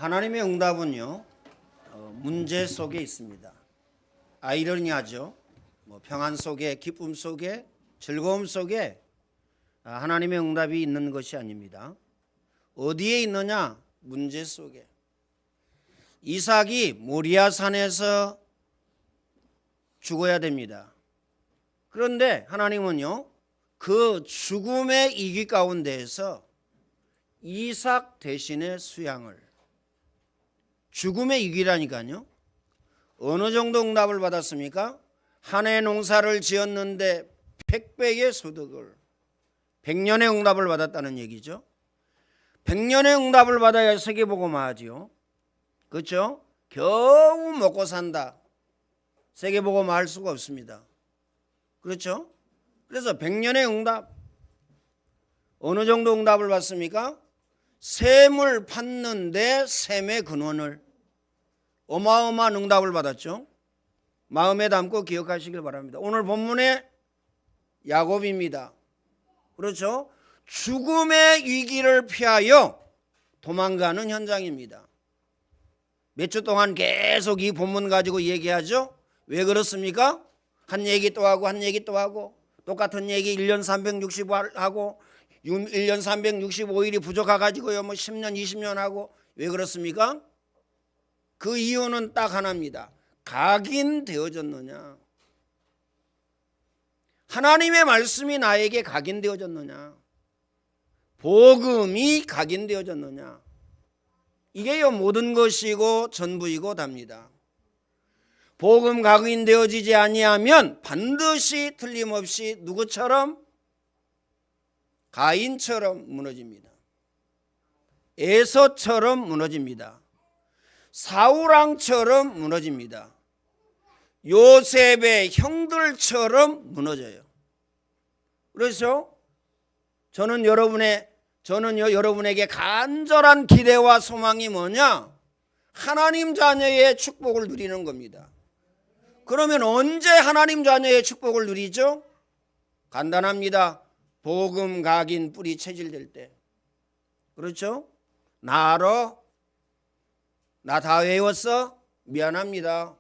하나님의 응답은요, 문제 속에 있습니다. 아이러니하죠. 평안 속에, 기쁨 속에, 즐거움 속에 하나님의 응답이 있는 것이 아닙니다. 어디에 있느냐? 문제 속에. 이삭이 모리아 산에서 죽어야 됩니다. 그런데 하나님은요, 그 죽음의 위기 가운데에서 이삭 대신의 수양을, 죽음의 위기라니까요. 어느 정도 응답을 받았습니까? 한 해 농사를 지었는데 100배의 소득을, 100년의 응답을 받았다는 얘기죠. 100년의 응답을 받아야 세계복음화하지요. 그렇죠? 겨우 먹고 산다. 세계복음화 할 수가 없습니다. 그렇죠? 그래서 100년의 응답, 어느 정도 응답을 받습니까? 샘을 팠는데 샘의 근원을, 어마어마한 응답을 받았죠. 마음에 담고 기억하시길 바랍니다. 오늘 본문의 야곱입니다. 그렇죠? 죽음의 위기를 피하여 도망가는 현장입니다. 몇 주 동안 계속 이 본문 가지고 얘기하죠. 왜 그렇습니까? 한 얘기 또 하고 한 얘기 또 하고, 똑같은 얘기 1년 365일 하고 1년 365일이 부족해가지고요 10년 20년 하고. 왜 그렇습니까? 그 이유는 딱 하나입니다. 각인되어졌느냐, 하나님의 말씀이 나에게 각인되어졌느냐, 복음이 각인되어졌느냐, 이게요 모든 것이고 전부이고 답니다. 복음 각인되어지지 아니하면 반드시 틀림없이 누구처럼? 가인처럼 무너집니다. 에서처럼 무너집니다. 사울왕처럼 무너집니다. 요셉의 형들처럼 무너져요. 그래서 저는 여러분에게 간절한 기대와 소망이 뭐냐? 하나님 자녀의 축복을 누리는 겁니다. 그러면 언제 하나님 자녀의 축복을 누리죠? 간단합니다. 복음 각인 뿌리 체질될 때. 그렇죠? 나 알아? 나 다 외웠어? 미안합니다.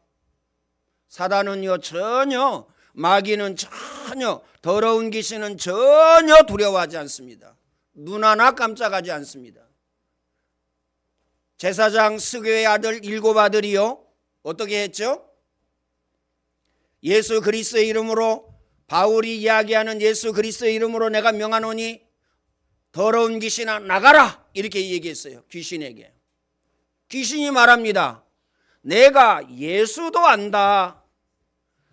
사단은요 전혀, 마귀는 전혀, 더러운 귀신은 전혀 두려워하지 않습니다. 눈 하나 깜짝하지 않습니다. 제사장 스게의 아들 7아들이요 어떻게 했죠? 예수 그리스도의 이름으로, 바울이 이야기하는 예수 그리스도의 이름으로 내가 명하노니 더러운 귀신아 나가라, 이렇게 얘기했어요. 귀신에게. 귀신이 말합니다. 내가 예수도 안다,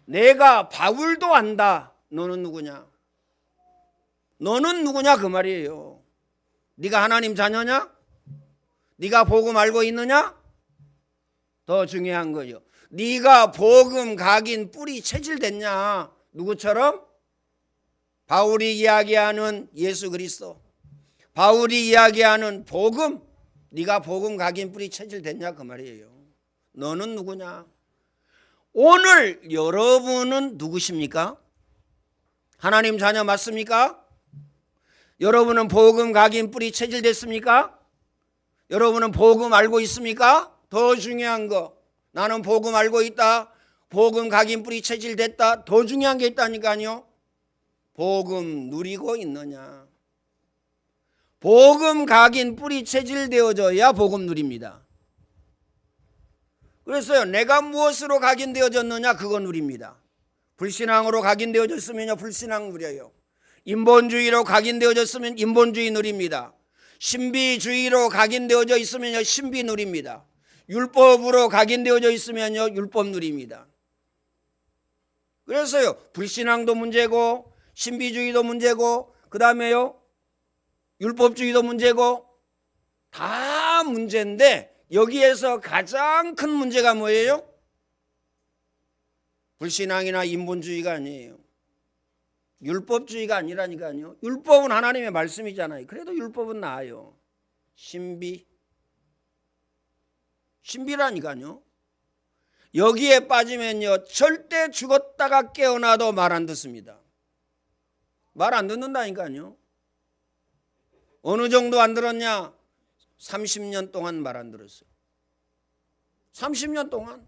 내가 바울도 안다. 너는 누구냐? 너는 누구냐 그 말이에요. 네가 하나님 자녀냐? 네가 복음 알고 있느냐? 더 중요한 거요, 네가 복음 각인 뿌리 체질됐냐? 누구처럼? 바울이 이야기하는 예수 그리스도, 바울이 이야기하는 복음, 네가 복음 각인 뿌리 체질됐냐 그 말이에요. 너는 누구냐? 오늘 여러분은 누구십니까? 하나님 자녀 맞습니까? 여러분은 복음 각인 뿌리 체질됐습니까? 여러분은 복음 알고 있습니까? 더 중요한 거, 나는 복음 알고 있다, 복음 각인 뿌리 체질됐다. 더 중요한 게 있다니까요. 복음 누리고 있느냐? 복음 각인 뿌리 체질되어져야 복음 누립니다. 그래서요, 내가 무엇으로 각인되어졌느냐 그거 누립니다. 불신앙으로 각인되어졌으면요 불신앙 누려요. 인본주의로 각인되어졌으면 인본주의 누립니다. 신비주의로 각인되어져 있으면요 신비 누립니다. 율법으로 각인되어져 있으면요 율법 누립니다. 그래서요 불신앙도 문제고 신비주의도 문제고 그 다음에요 율법주의도 문제고 다 문제인데, 여기에서 가장 큰 문제가 뭐예요? 불신앙이나 인본주의가 아니에요. 율법주의가 아니라니까요. 율법은 하나님의 말씀이잖아요. 그래도 율법은 나아요. 신비라니까요. 여기에 빠지면요 절대 죽었다가 깨어나도 말 안 듣습니다. 말 안 듣는다니까요. 어느 정도 안 들었냐? 30년 동안 말 안 들었어요. 30년 동안.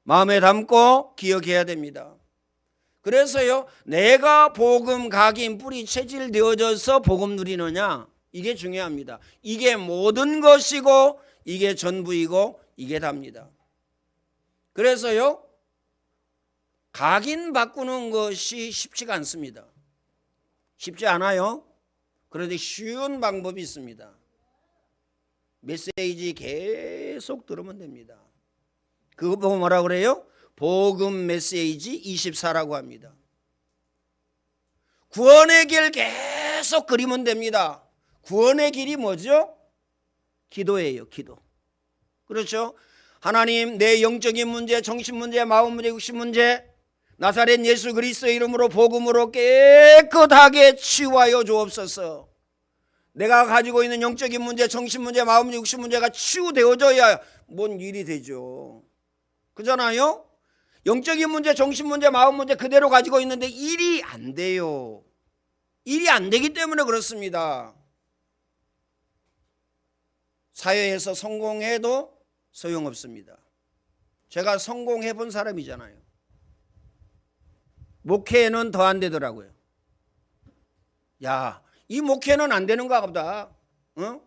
마음에 담고 기억해야 됩니다. 그래서요, 내가 복음 각인 뿌리 체질 되어져서 복음 누리느냐, 이게 중요합니다. 이게 모든 것이고 이게 전부이고 이게 답니다. 그래서요, 각인 바꾸는 것이 쉽지가 않습니다. 쉽지 않아요. 그런데 쉬운 방법이 있습니다. 메시지 계속 들으면 됩니다. 그거 보고 뭐라 그래요? 복음 메시지 24라고 합니다. 구원의 길 계속 그리면 됩니다. 구원의 길이 뭐죠? 기도예요. 기도. 그렇죠? 하나님, 내 영적인 문제, 정신 문제, 마음 문제, 육신 문제, 나사렛 예수 그리스도의 이름으로 복음으로 깨끗하게 치유하여 주옵소서. 내가 가지고 있는 영적인 문제, 정신 문제, 마음 문제, 육신 문제가 치유되어져야 뭔 일이 되죠. 그잖아요? 영적인 문제, 정신 문제, 마음 문제 그대로 가지고 있는데 일이 안 돼요. 일이 안 되기 때문에 그렇습니다. 사회에서 성공해도 소용없습니다. 제가 성공해 본 사람이잖아요. 목회는 더 안 되더라고요. 야, 이 목회는 안 되는가 보다. 어?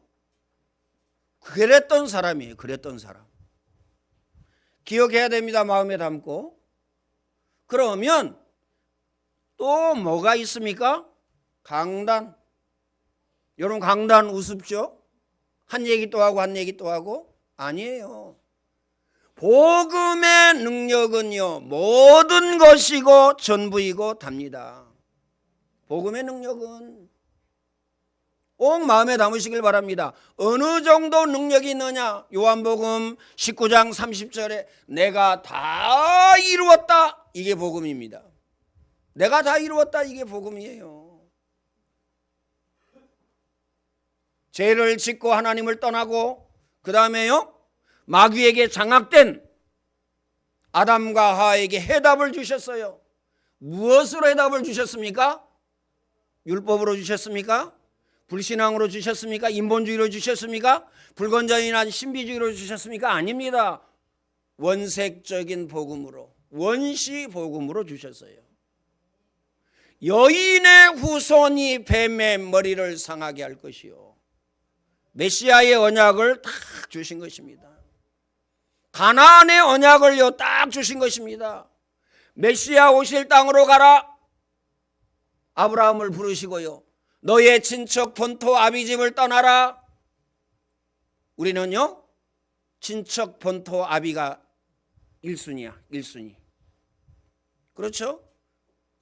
그랬던 사람이에요. 그랬던 사람. 기억해야 됩니다. 마음에 담고. 그러면 또 뭐가 있습니까? 강단. 여러분 강단 우습죠? 한 얘기 또 하고 한 얘기 또 하고? 아니에요. 복음의 능력은요, 모든 것이고 전부이고 답니다. 복음의 능력은 꼭 마음에 담으시길 바랍니다. 어느 정도 능력이 있느냐? 요한복음 19장 30절에 내가 다 이루었다. 이게 복음입니다. 내가 다 이루었다. 이게 복음이에요. 죄를 짓고 하나님을 떠나고 그 다음에요, 마귀에게 장악된 아담과 하와에게 해답을 주셨어요. 무엇으로 해답을 주셨습니까? 율법으로 주셨습니까? 불신앙으로 주셨습니까? 인본주의로 주셨습니까? 불건전이나 신비주의로 주셨습니까? 아닙니다. 원색적인 복음으로, 원시 복음으로 주셨어요. 여인의 후손이 뱀의 머리를 상하게 할 것이요, 메시아의 언약을 딱 주신 것입니다. 가나안의 언약을요 딱 주신 것입니다. 메시아 오실 땅으로 가라. 아브라함을 부르시고요, 너의 친척 본토 아비집을 떠나라. 우리는요, 친척 본토 아비가 1순위야. 1순위. 그렇죠?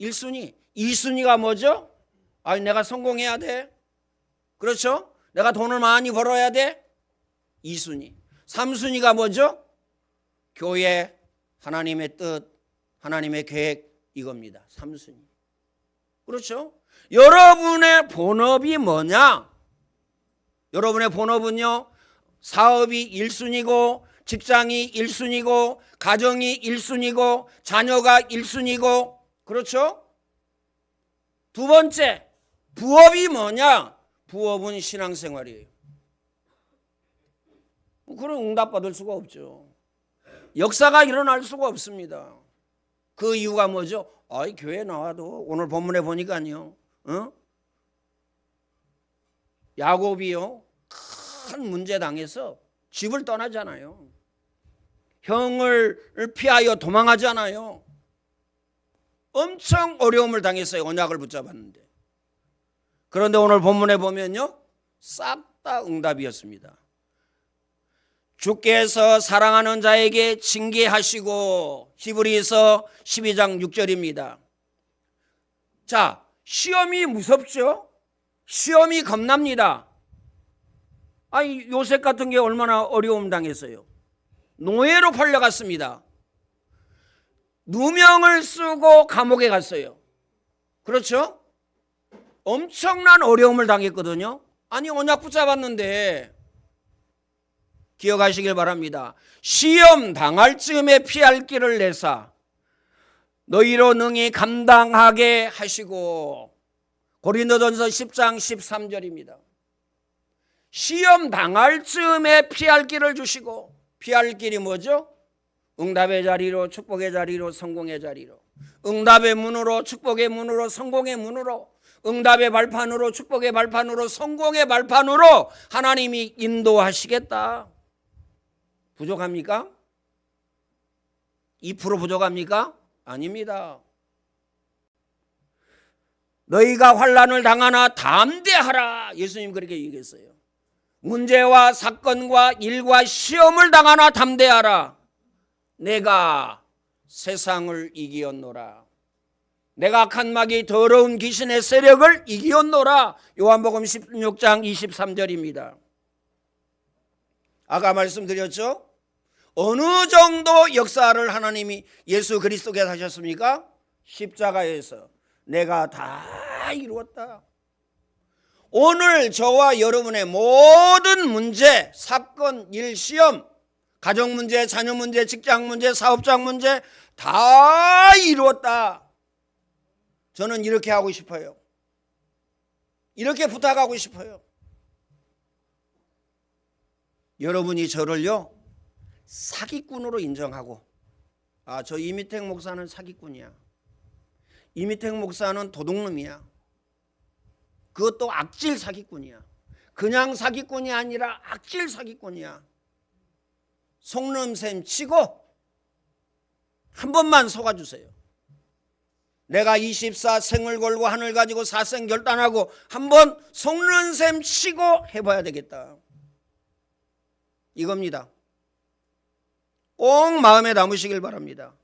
1순위. 2순위가 뭐죠? 아니, 내가 성공해야 돼. 그렇죠? 내가 돈을 많이 벌어야 돼. 2순위. 3순위가 뭐죠? 교회, 하나님의 뜻, 하나님의 계획, 이겁니다. 3순위. 그렇죠? 여러분의 본업이 뭐냐? 여러분의 본업은요, 사업이 1순위고 직장이 1순위고 가정이 1순위고 자녀가 1순위고, 그렇죠? 두 번째, 부업이 뭐냐? 부업은 신앙생활이에요. 그런 응답받을 수가 없죠. 역사가 일어날 수가 없습니다. 그 이유가 뭐죠? 아이, 교회 나와도 오늘 본문에 보니까요, 야곱이요 큰 문제 당해서 집을 떠나잖아요. 형을 피하여 도망하잖아요. 엄청 어려움을 당했어요. 언약을 붙잡았는데. 그런데 오늘 본문에 보면요, 싹 다 응답이었습니다. 주께서 사랑하는 자에게 징계하시고, 히브리서 12장 6절입니다. 자, 시험이 무섭죠? 시험이 겁납니다. 아니, 요셉 같은 게 얼마나 어려움 당했어요. 노예로 팔려갔습니다. 누명을 쓰고 감옥에 갔어요. 그렇죠? 엄청난 어려움을 당했거든요. 아니, 언약 붙잡았는데. 기억하시길 바랍니다. 시험 당할 즈음에 피할 길을 내사 너희로 능히 감당하게 하시고. 고린도전서 10장 13절입니다. 시험 당할 즈음에 피할 길을 주시고 피할 길이 뭐죠? 응답의 자리로, 축복의 자리로, 성공의 자리로. 응답의 문으로, 축복의 문으로, 성공의 문으로. 응답의 발판으로, 축복의 발판으로, 성공의 발판으로 하나님이 인도하시겠다. 부족합니까? 2% 부족합니까? 아닙니다. 너희가 환난을 당하나 담대하라. 예수님 그렇게 얘기했어요. 문제와 사건과 일과 시험을 당하나 담대하라. 내가 세상을 이기었노라. 내가 악한 마귀 더러운 귀신의 세력을 이기었노라. 요한복음 16장 23절입니다. 아까 말씀드렸죠? 어느 정도 역사를 하나님이 예수 그리스도께서 하셨습니까? 십자가에서 내가 다 이루었다. 오늘 저와 여러분의 모든 문제, 사건, 일, 시험, 가정 문제, 자녀 문제, 직장 문제, 사업장 문제 다 이루었다. 저는 이렇게 하고 싶어요. 이렇게 부탁하고 싶어요. 여러분이 저를요 사기꾼으로 인정하고, 저 이미택 목사는 사기꾼이야, 이미택 목사는 도둑놈이야, 그것도 악질 사기꾼이야, 그냥 사기꾼이 아니라 악질 사기꾼이야, 속는셈 치고 한 번만 속아주세요. 내가 24생을 걸고 하늘 가지고 사생 결단하고 한번 속는셈 치고 해봐야 되겠다. 이겁니다. 꼭 마음에 담으시길 바랍니다.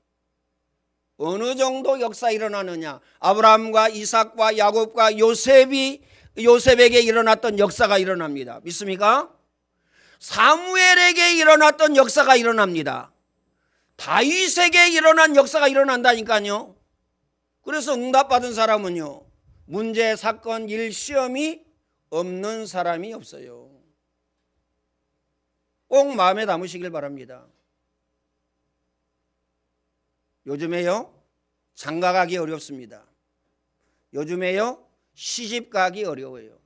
어느 정도 역사 일어나느냐. 아브라함과 이삭과 야곱과 요셉에게 일어났던 역사가 일어납니다. 믿습니까? 사무엘에게 일어났던 역사가 일어납니다. 다윗에게 일어난 역사가 일어난다니까요. 그래서 응답받은 사람은요 문제, 사건, 일, 시험이 없는 사람이 없어요. 꼭 마음에 담으시길 바랍니다. 요즘에요 장가가기 어렵습니다. 요즘에요 시집가기 어려워요.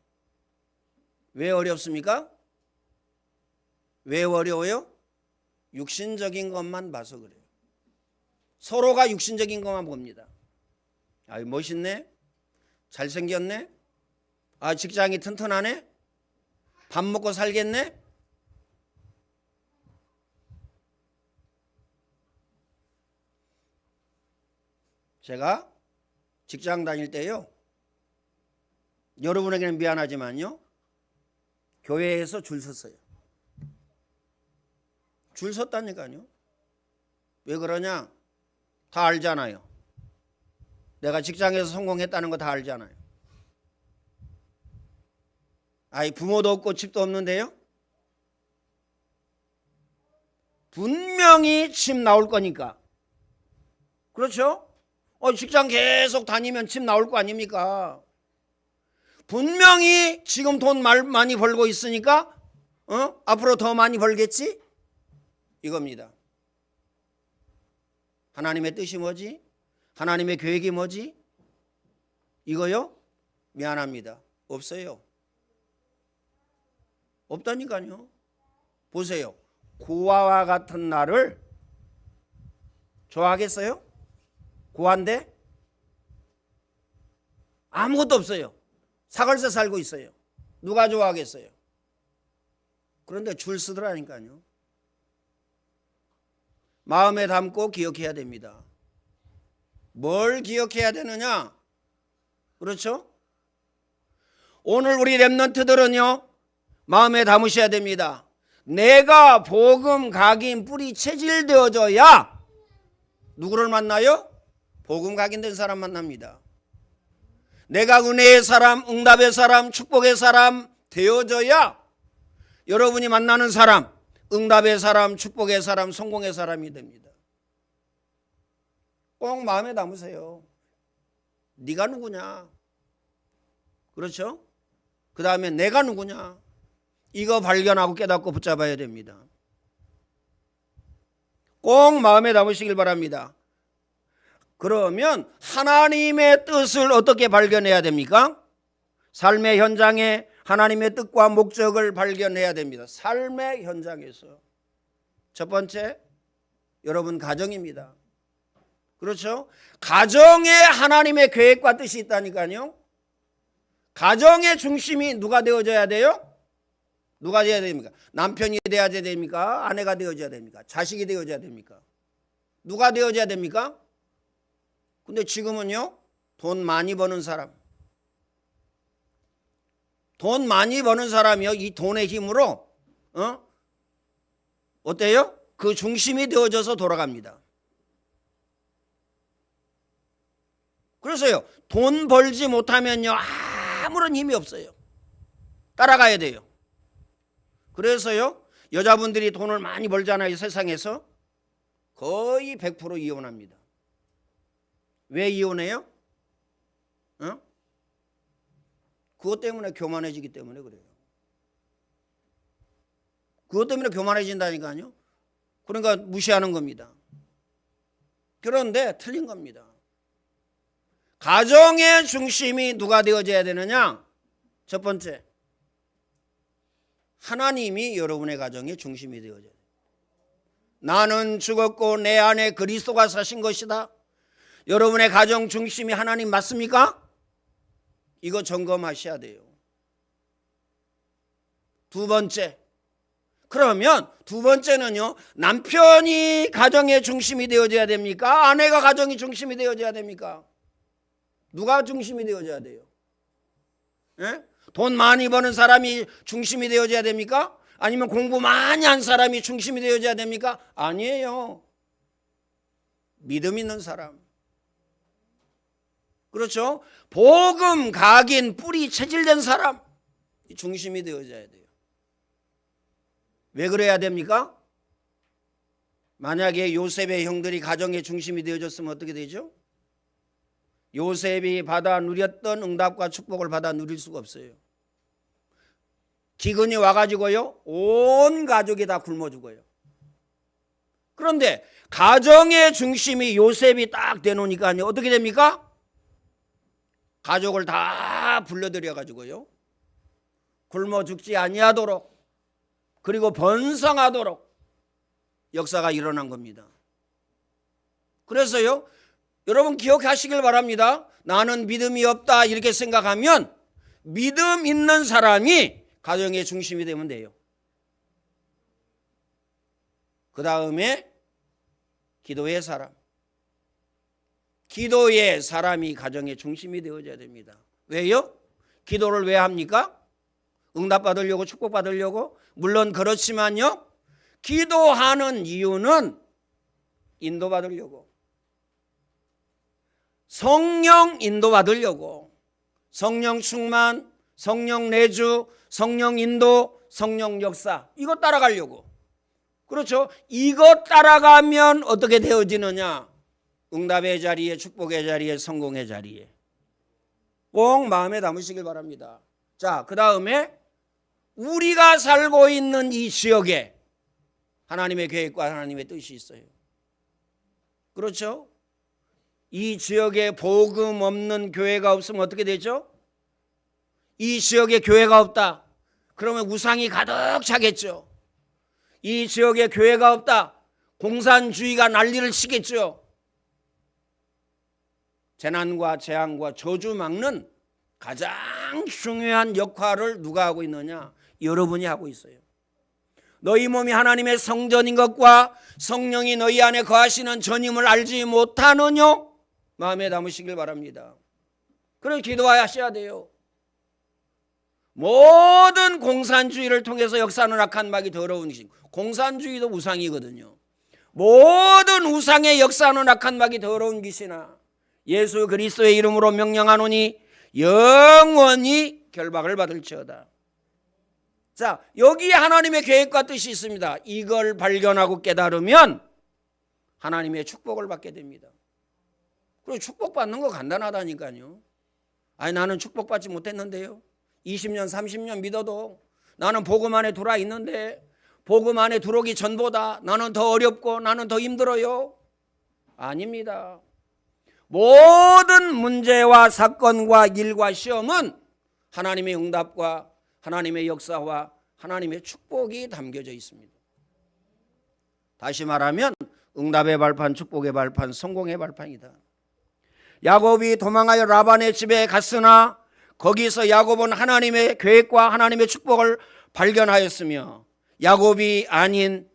왜 어렵습니까? 왜 어려워요? 육신적인 것만 봐서 그래요. 서로가 육신적인 것만 봅니다. 멋있네, 잘생겼네, 직장이 튼튼하네, 밥 먹고 살겠네. 제가 직장 다닐 때요, 여러분에게는 미안하지만요 교회에서 줄 섰어요. 줄 섰다니까요. 왜 그러냐? 다 알잖아요. 내가 직장에서 성공했다는 거 다 알잖아요. 부모도 없고 집도 없는데요 분명히 집 나올 거니까. 그렇죠? 직장 계속 다니면 집 나올 거 아닙니까? 분명히 지금 돈 많이 벌고 있으니까 앞으로 더 많이 벌겠지? 이겁니다. 하나님의 뜻이 뭐지? 하나님의 계획이 뭐지? 이거요? 미안합니다. 없어요. 없다니까요. 보세요. 고아와 같은 나를 좋아하겠어요? 고아인데 아무것도 없어요. 사걸서 살고 있어요. 누가 좋아하겠어요? 그런데 줄 서더라니까요. 마음에 담고 기억해야 됩니다. 뭘 기억해야 되느냐? 그렇죠? 오늘 우리 렘넌트들은요 마음에 담으셔야 됩니다. 내가 복음 각인 뿌리 체질되어져야 누구를 만나요? 복음 각인된 사람 만납니다. 내가 은혜의 사람, 응답의 사람, 축복의 사람 되어져야 여러분이 만나는 사람, 응답의 사람, 축복의 사람, 성공의 사람이 됩니다. 꼭 마음에 담으세요. 네가 누구냐? 그렇죠? 그 다음에 내가 누구냐? 이거 발견하고 깨닫고 붙잡아야 됩니다. 꼭 마음에 담으시길 바랍니다. 그러면 하나님의 뜻을 어떻게 발견해야 됩니까? 삶의 현장에 하나님의 뜻과 목적을 발견해야 됩니다. 삶의 현장에서. 첫 번째, 여러분 가정입니다. 그렇죠? 가정에 하나님의 계획과 뜻이 있다니까요. 가정의 중심이 누가 되어져야 돼요? 누가 되어야 됩니까? 남편이 되어야 됩니까? 아내가 되어져야 됩니까? 자식이 되어져야 됩니까? 누가 되어져야 됩니까? 근데 지금은요, 돈 많이 버는 사람, 돈 많이 버는 사람이요, 이 돈의 힘으로 어때요? 그 중심이 되어져서 돌아갑니다. 그래서요, 돈 벌지 못하면요, 아무런 힘이 없어요. 따라가야 돼요. 그래서요, 여자분들이 돈을 많이 벌잖아요. 세상에서 거의 100% 이혼합니다. 왜 이혼해요? 그것 때문에 교만해지기 때문에 그래요. 그것 때문에 교만해진다니까요. 그러니까 무시하는 겁니다. 그런데 틀린 겁니다. 가정의 중심이 누가 되어져야 되느냐? 첫 번째, 하나님이 여러분의 가정의 중심이 되어져야 돼요. 나는 죽었고 내 안에 그리스도가 사신 것이다. 여러분의 가정 중심이 하나님 맞습니까? 이거 점검하셔야 돼요. 두 번째, 그러면 두 번째는요, 남편이 가정의 중심이 되어져야 됩니까? 아내가 가정의 중심이 되어져야 됩니까? 누가 중심이 되어져야 돼요? 예? 돈 많이 버는 사람이 중심이 되어져야 됩니까? 아니면 공부 많이 한 사람이 중심이 되어져야 됩니까? 아니에요. 믿음 있는 사람. 그렇죠? 복음 각인 뿌리 체질된 사람 중심이 되어져야 돼요. 왜 그래야 됩니까? 만약에 요셉의 형들이 가정의 중심이 되어졌으면 어떻게 되죠? 요셉이 받아 누렸던 응답과 축복을 받아 누릴 수가 없어요. 기근이 와가지고요, 온 가족이 다 굶어 죽어요. 그런데 가정의 중심이 요셉이 딱 되놓으니까요, 어떻게 됩니까? 가족을 다 불러들여 가지고요, 굶어 죽지 아니하도록, 그리고 번성하도록 역사가 일어난 겁니다. 그래서요, 여러분 기억하시길 바랍니다. 나는 믿음이 없다 이렇게 생각하면 믿음 있는 사람이 가정의 중심이 되면 돼요. 그 다음에 기도의 사람. 기도의 사람이 가정의 중심이 되어져야 됩니다. 왜요? 기도를 왜 합니까? 응답받으려고, 축복받으려고? 물론 그렇지만요, 기도하는 이유는 인도받으려고, 성령 인도받으려고, 성령 충만, 성령 내주, 성령 인도, 성령 역사, 이거 따라가려고. 그렇죠? 이거 따라가면 어떻게 되어지느냐? 응답의 자리에, 축복의 자리에, 성공의 자리에. 꼭 마음에 담으시길 바랍니다. 자, 그 다음에 우리가 살고 있는 이 지역에 하나님의 계획과 하나님의 뜻이 있어요. 그렇죠? 이 지역에 복음 없는 교회가 없으면 어떻게 되죠? 이 지역에 교회가 없다. 그러면 우상이 가득 차겠죠. 이 지역에 교회가 없다. 공산주의가 난리를 치겠죠. 재난과 재앙과 저주 막는 가장 중요한 역할을 누가 하고 있느냐? 여러분이 하고 있어요. 너희 몸이 하나님의 성전인 것과 성령이 너희 안에 거하시는 전임을 알지 못하느냐? 마음에 담으시길 바랍니다. 그래서 기도하셔야 돼요. 모든 공산주의를 통해서 역사는 악한 막이 더러운 것이, 공산주의도 우상이거든요. 모든 우상의 역사는 악한 막이 더러운 것이나 예수 그리스도의 이름으로 명령하노니 영원히 결박을 받을지어다. 자, 여기에 하나님의 계획과 뜻이 있습니다. 이걸 발견하고 깨달으면 하나님의 축복을 받게 됩니다. 그리고 축복받는 거 간단하다니까요. 아니, 나는 축복받지 못했는데요, 20년 30년 믿어도 나는 복음 안에 들어와 있는데 복음 안에 들어오기 전보다 나는 더 어렵고 나는 더 힘들어요. 아닙니다. 모든 문제와 사건과 일과 시험은 하나님의 응답과 하나님의 역사와 하나님의 축복이 담겨져 있습니다. 다시 말하면 응답의 발판, 축복의 발판, 성공의 발판이다. 야곱이 도망하여 라반의 집에 갔으나 거기서 야곱은 하나님의 계획과 하나님의 축복을 발견하였으며 야곱이 아닌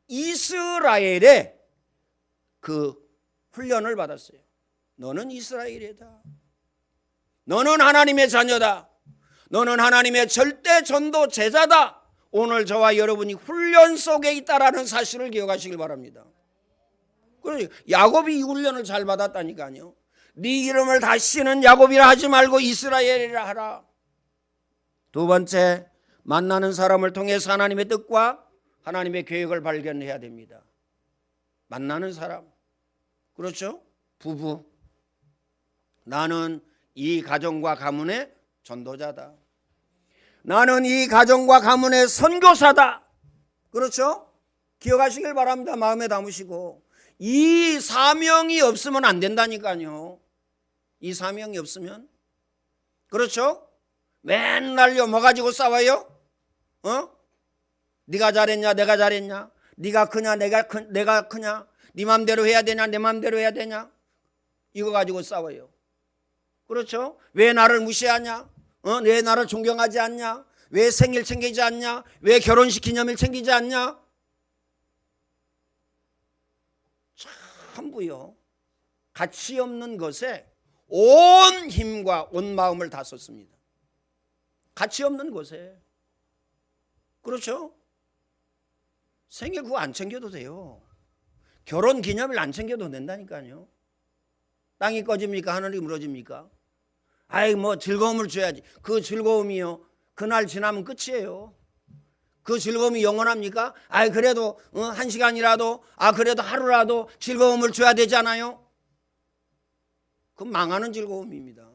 이스라엘의 그 훈련을 받았어요. 너는 이스라엘이다. 너는 하나님의 자녀다. 너는 하나님의 절대 전도 제자다. 오늘 저와 여러분이 훈련 속에 있다라는 사실을 기억하시길 바랍니다. 그러니까 야곱이 이 훈련을 잘 받았다니까요. 네 이름을 다시는 야곱이라 하지 말고 이스라엘이라 하라. 두 번째, 만나는 사람을 통해서 하나님의 뜻과 하나님의 계획을 발견해야 됩니다. 만나는 사람, 그렇죠? 부부, 나는 이 가정과 가문의 전도자다. 나는 이 가정과 가문의 선교사다. 그렇죠? 기억하시길 바랍니다. 마음에 담으시고. 이 사명이 없으면 안 된다니까요. 이 사명이 없으면. 그렇죠? 맨날요 뭐 가지고 싸워요? 네가 잘했냐 내가 잘했냐, 네가 크냐 내가 크냐, 네 맘대로 해야 되냐 내 맘대로 해야 되냐, 이거 가지고 싸워요. 그렇죠? 왜 나를 무시하냐? 왜 나를 존경하지 않냐? 왜 생일 챙기지 않냐? 왜 결혼식 기념일 챙기지 않냐? 전부요 가치 없는 것에 온 힘과 온 마음을 다 썼습니다. 가치 없는 것에. 그렇죠? 생일 그거 안 챙겨도 돼요. 결혼 기념일 안 챙겨도 된다니까요. 땅이 꺼집니까? 하늘이 무너집니까? 아이 뭐 즐거움을 줘야지. 그 즐거움이요 그날 지나면 끝이에요. 그 즐거움이 영원합니까? 아이 그래도 한 시간이라도 그래도 하루라도 즐거움을 줘야 되잖아요. 그건 망하는 즐거움입니다.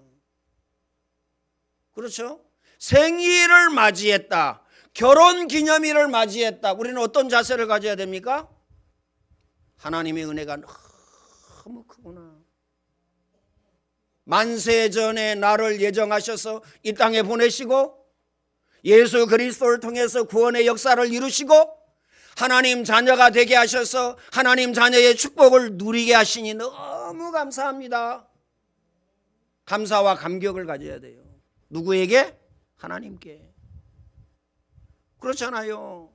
그렇죠? 생일을 맞이했다, 결혼 기념일을 맞이했다. 우리는 어떤 자세를 가져야 됩니까? 하나님의 은혜가 너무 크구나. 만세 전에 나를 예정하셔서 이 땅에 보내시고 예수 그리스도를 통해서 구원의 역사를 이루시고 하나님 자녀가 되게 하셔서 하나님 자녀의 축복을 누리게 하시니 너무 감사합니다. 감사와 감격을 가져야 돼요. 누구에게? 하나님께. 그렇잖아요.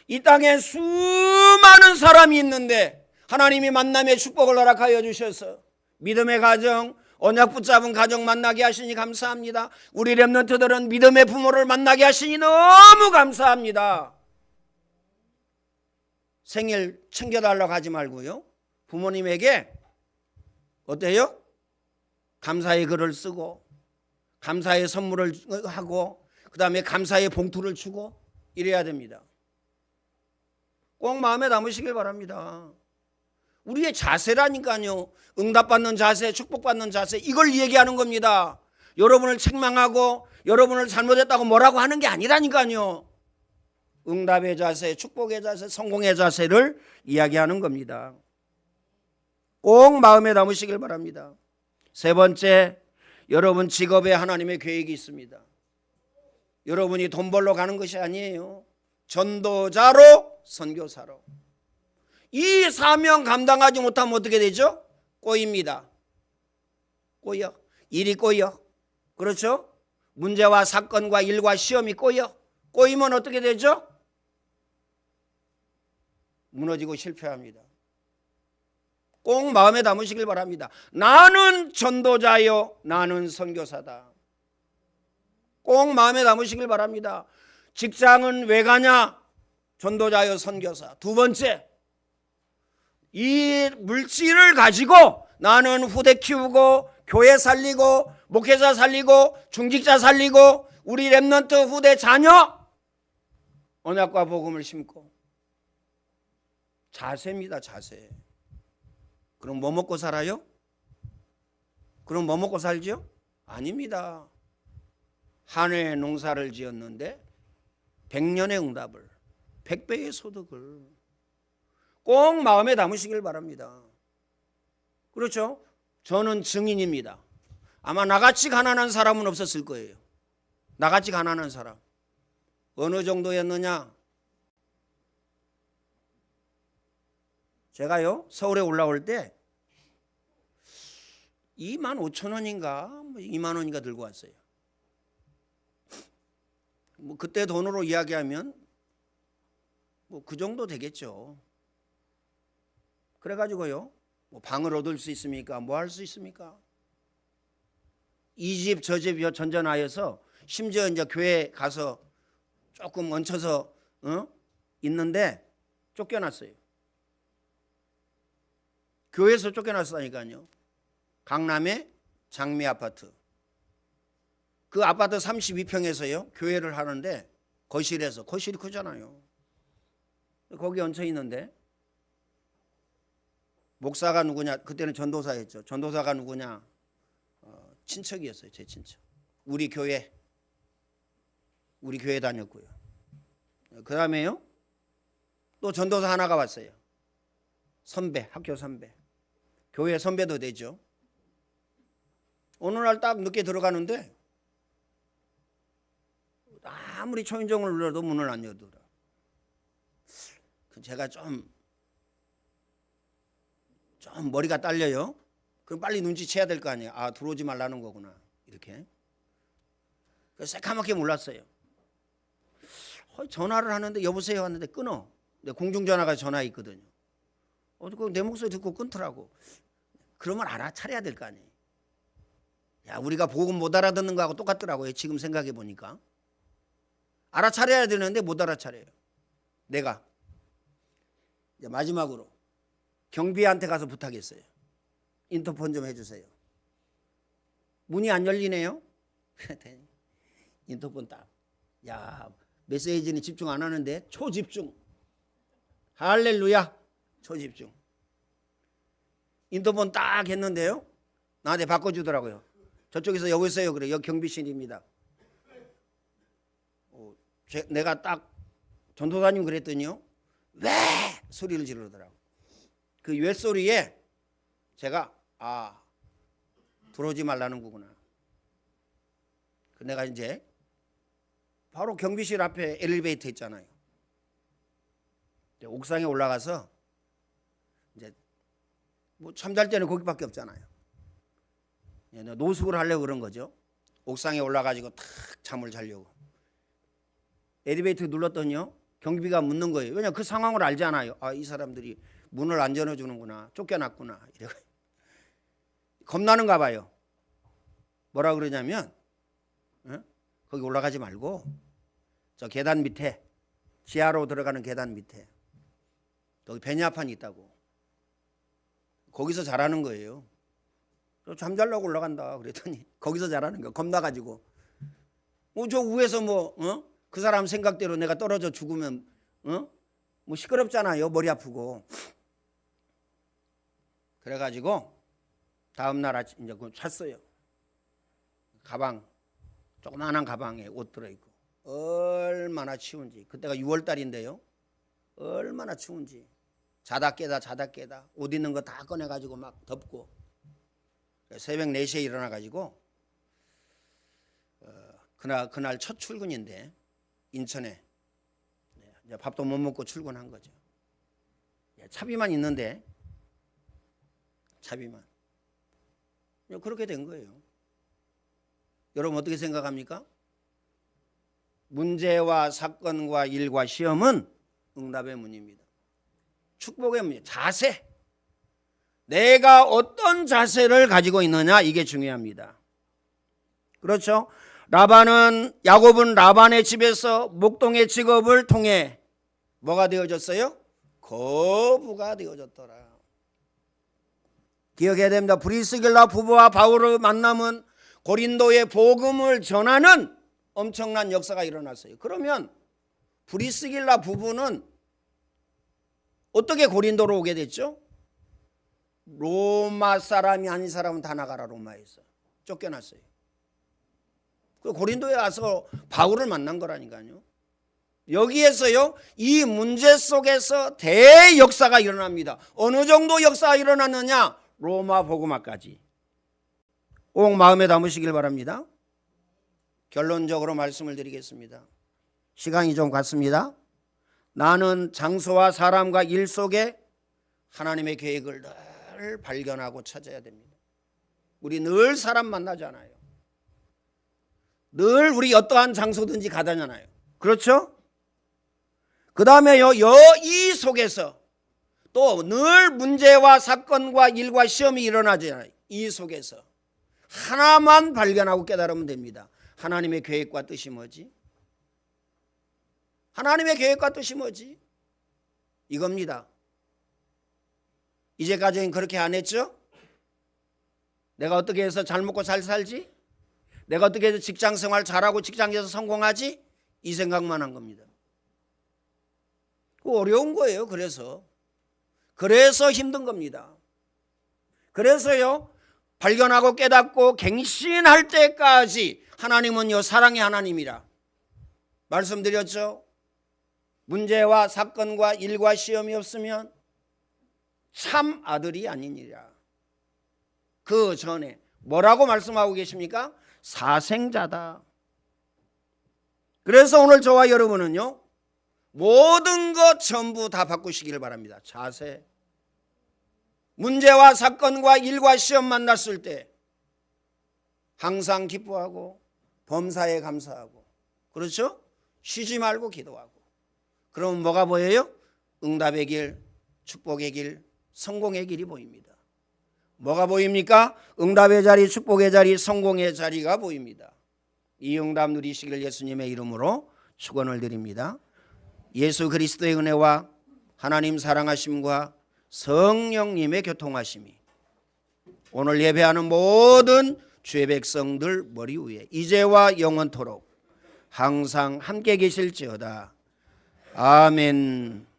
이 땅에 수많은 사람이 있는데 하나님이 만남의 축복을 허락하여 주셔서 믿음의 가정, 언약 붙잡은 가정 만나게 하시니 감사합니다. 우리 렘넌트들은 믿음의 부모를 만나게 하시니 너무 감사합니다. 생일 챙겨달라고 하지 말고요, 부모님에게 어때요? 감사의 글을 쓰고 감사의 선물을 하고 그 다음에 감사의 봉투를 주고 이래야 됩니다. 꼭 마음에 담으시길 바랍니다. 우리의 자세라니까요. 응답받는 자세, 축복받는 자세, 이걸 얘기하는 겁니다. 여러분을 책망하고 여러분을 잘못했다고 뭐라고 하는 게 아니라니까요. 응답의 자세, 축복의 자세, 성공의 자세를 이야기하는 겁니다. 꼭 마음에 담으시길 바랍니다. 세 번째, 여러분 직업에 하나님의 계획이 있습니다. 여러분이 돈 벌러 가는 것이 아니에요. 전도자로, 선교사로. 이 사명 감당하지 못하면 어떻게 되죠? 꼬입니다. 꼬여. 일이 꼬여. 그렇죠? 문제와 사건과 일과 시험이 꼬여. 꼬이면 어떻게 되죠? 무너지고 실패합니다. 꼭 마음에 담으시길 바랍니다. 나는 전도자요, 나는 선교사다. 꼭 마음에 담으시길 바랍니다. 직장은 왜 가냐? 전도자요, 선교사. 두 번째, 이 물질을 가지고 나는 후대 키우고 교회 살리고 목회자 살리고 중직자 살리고 우리 렘넌트 후대 자녀 언약과 복음을 심고. 자세입니다. 자세. 그럼 뭐 먹고 살아요? 그럼 뭐 먹고 살죠? 아닙니다. 한 해의 농사를 지었는데 100년의 응답을, 100배의 소득을 꼭 마음에 담으시길 바랍니다. 그렇죠? 저는 증인입니다. 아마 나같이 가난한 사람은 없었을 거예요. 나같이 가난한 사람. 어느 정도였느냐? 제가요 서울에 올라올 때 25,000원인가 2만 원인가 들고 왔어요. 뭐 그때 돈으로 이야기하면 뭐 그 정도 되겠죠. 그래가지고요 뭐 방을 얻을 수 있습니까? 뭐 할 수 있습니까? 이 집 저 집 전전하여서 심지어 이제 교회 가서 조금 얹혀서 있는데 쫓겨났어요. 교회에서 쫓겨났다니까요. 강남의 장미 아파트. 그 아파트 32평에서요 교회를 하는데 거실에서, 거실이 크잖아요. 거기 얹혀 있는데 목사가 누구냐, 그때는 전도사였죠. 전도사가 누구냐, 친척이었어요. 제 친척. 우리 교회 다녔고요. 그 다음에요 또 전도사 하나가 왔어요. 선배, 학교 선배, 교회 선배도 되죠. 어느 날 딱 늦게 들어가는데 아무리 초인종을 눌러도 문을 안 열더라. 제가 좀 머리가 딸려요. 그럼 빨리 눈치채야 될 거 아니에요. 아, 들어오지 말라는 거구나, 이렇게. 그래서 새까맣게 몰랐어요. 전화를 하는데 여보세요 하는데 끊어. 공중전화가 전화 있거든요. 내 목소리 듣고 끊더라고. 그러면 알아차려야 될 거 아니에요. 야, 우리가 복음 못 알아듣는 거하고 똑같더라고요. 지금 생각해 보니까. 알아차려야 되는데 못 알아차려요. 내가 이제 마지막으로 경비한테 가서 부탁했어요. 인터폰 좀 해주세요. 문이 안 열리네요. 인터폰 딱. 야, 메시지는 집중 안 하는데 초집중. 할렐루야. 초집중. 인터폰 딱 했는데요 나한테 바꿔주더라고요. 저쪽에서 여보세요 그래. 여기 경비실입니다. 내가 딱 전도사님 그랬더니요 왜 소리를 지르더라고. 그 왜 소리에 제가 들어오지 말라는 거구나. 내가 이제 바로 경비실 앞에 엘리베이터 있잖아요. 옥상에 올라가서 이제 뭐 잠잘 때는 거기밖에 없잖아요. 노숙을 하려고 그런 거죠. 옥상에 올라가지고 탁 잠을 자려고. 엘리베이터 눌렀더니요 경비가 묻는 거예요. 왜냐 그 상황을 알잖아요. 이 사람들이 문을 안 열어주는구나, 쫓겨났구나, 이래. 겁나는가 봐요. 뭐라 그러냐면 거기 올라가지 말고 저 계단 밑에, 지하로 들어가는 계단 밑에 거기 베냐판이 있다고. 거기서 자라는 거예요. 잠자려고 올라간다 그랬더니 거기서 자라는 거야. 겁나가지고. 저 위에서 그 사람 생각대로 내가 떨어져 죽으면 뭐 시끄럽잖아요. 머리 아프고. 그래가지고 다음날 아침 이제 샀어요. 가방, 조그마한 가방에 옷 들어있고. 얼마나 추운지. 그때가 6월달인데요 얼마나 추운지. 자다 깨다 옷 있는 거 다 꺼내가지고 막 덮고. 새벽 4시에 일어나가지고 그날 첫 출근인데 인천에 이제 밥도 못 먹고 출근한 거죠. 차비만 있는데, 차비만. 그렇게 된 거예요. 여러분 어떻게 생각합니까? 문제와 사건과 일과 시험은 응답의 문입니다. 축복의 문, 자세. 내가 어떤 자세를 가지고 있느냐, 이게 중요합니다. 그렇죠? 야곱은 라반의 집에서 목동의 직업을 통해 뭐가 되어졌어요? 거부가 되어졌더라. 기억해야 됩니다. 브리스길라 부부와 바울의 만남은 고린도의 복음을 전하는 엄청난 역사가 일어났어요. 그러면 브리스길라 부부는 어떻게 고린도로 오게 됐죠? 로마 사람이 아닌 사람은 다 나가라. 로마에서 쫓겨났어요. 그 고린도에 와서 바울을 만난 거라니까요. 여기에서요 이 문제 속에서 대역사가 일어납니다. 어느 정도 역사가 일어났느냐? 로마 복음화까지. 꼭 마음에 담으시길 바랍니다. 결론적으로 말씀을 드리겠습니다. 시간이 좀 갔습니다. 나는 장소와 사람과 일 속에 하나님의 계획을 늘 발견하고 찾아야 됩니다. 우리 늘 사람 만나잖아요. 늘 우리 어떠한 장소든지 가다잖아요. 그렇죠? 그 다음에요, 이 속에서 또 늘 문제와 사건과 일과 시험이 일어나잖아요. 이 속에서 하나만 발견하고 깨달으면 됩니다. 하나님의 계획과 뜻이 뭐지? 하나님의 계획과 뜻이 뭐지? 이겁니다. 이제까지는 그렇게 안 했죠? 내가 어떻게 해서 잘 먹고 잘 살지? 내가 어떻게 해서 직장 생활 잘하고 직장에서 성공하지? 이 생각만 한 겁니다. 어려운 거예요. 그래서 힘든 겁니다. 그래서요, 발견하고 깨닫고 갱신할 때까지 하나님은요, 사랑의 하나님이라 말씀드렸죠. 문제와 사건과 일과 시험이 없으면 참 아들이 아니니라. 그 전에 뭐라고 말씀하고 계십니까? 사생자다. 그래서 오늘 저와 여러분은요, 모든 것 전부 다 바꾸시기를 바랍니다. 자세. 문제와 사건과 일과 시험 만났을 때 항상 기뻐하고 범사에 감사하고, 그렇죠? 쉬지 말고 기도하고. 그럼 뭐가 보여요? 응답의 길, 축복의 길, 성공의 길이 보입니다. 뭐가 보입니까? 응답의 자리, 축복의 자리, 성공의 자리가 보입니다. 이 응답 누리시길 예수님의 이름으로 축원을 드립니다. 예수 그리스도의 은혜와 하나님 사랑하심과 성령님의 교통하심이 오늘 예배하는 모든 주의 백성들 머리 위에 이제와 영원토록 항상 함께 계실지어다. 아멘.